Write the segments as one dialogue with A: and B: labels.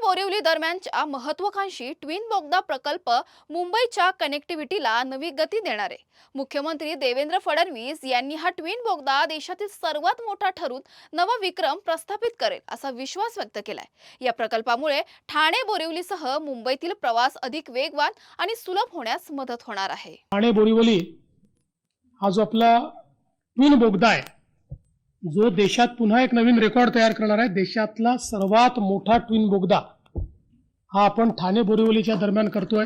A: बोरिवली दरम्यानच्या महत्त्वाकांक्षी ट्विन बोगदा प्रकल्प मुंबईच्या कनेक्टिव्हिटीला नवी गती देणार आहे। मुख्यमंत्री देवेंद्र फडणवीस यांनी हा ट्विन बोगदा देशातील सर्वात मोठा ठरून नवा विक्रम प्रस्थापित करेल असा विश्वास व्यक्त केलाय। या प्रकल्पामुळे ठाणे बोरिवलीसह मुंबईतील प्रवास अधिक वेगवान आणि सुलभ होण्यास मदत होणार आहे।
B: ठाणे बोरिवली हा जो आपला ट्विन बोगदा आहे, जो देशात पुन्हा एक नवीन रेकॉर्ड तयार करणार आहे। देशातला सर्वात मोठा ट्विन बोगदा हा आपण ठाणे बोरिवलीच्या दरम्यान करतोय।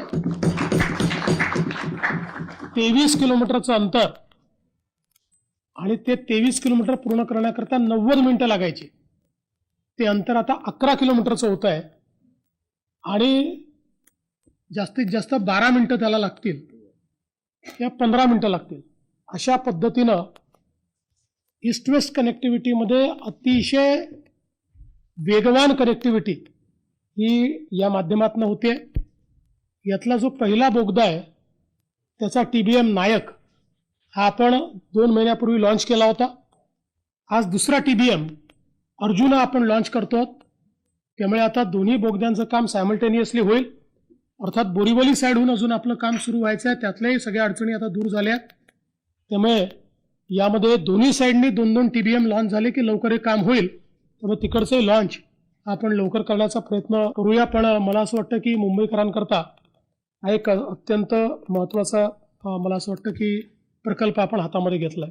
B: 23 किलोमीटरचं अंतर आणि ते 23 किलोमीटर पूर्ण करण्याकरता 90 मिनिटं लागायची। ते अंतर आता 11 किलोमीटरचं होत आहे आणि जास्तीत जास्त 12 मिनिटं त्याला लागतील या 15 मिनिटं लागतील। अशा पद्धतीनं ईस्ट वेस्ट कनेक्टिव्हिटीमध्ये अतिशय वेगवान कनेक्टिव्हिटी ही या माध्यमातून होते। यातला जो पहिला बोगदा आहे त्याचा TBM नायक हा आपण 2 महिन्यापूर्वी लॉन्च केला होता। आज दुसरा TBM अर्जुना आपण लॉन्च करतो। त्यामुळे आता दोन्ही बोगद्यांचं काम सायमल्टेनियसली होईल। अर्थात बोरिवली साईडहून अजून आपलं काम सुरू व्हायचं आहे, त्यातल्याही सगळ्या अडचणी आता दूर झाल्या। त्यामुळे यामध्ये दोन्ही साईडनी 2-2 TBM लॉन्च झाले की लवकर हे काम होईल। त्यामुळे तिकडचे लॉन्च आपण लवकर करण्याचा प्रयत्न करूया। पण मला असं वाटतं की मुंबईकरांकरता हा एक अत्यंत महत्त्वाचा मला असं वाटतं की प्रकल्प आपण हातामध्ये घेतलाय।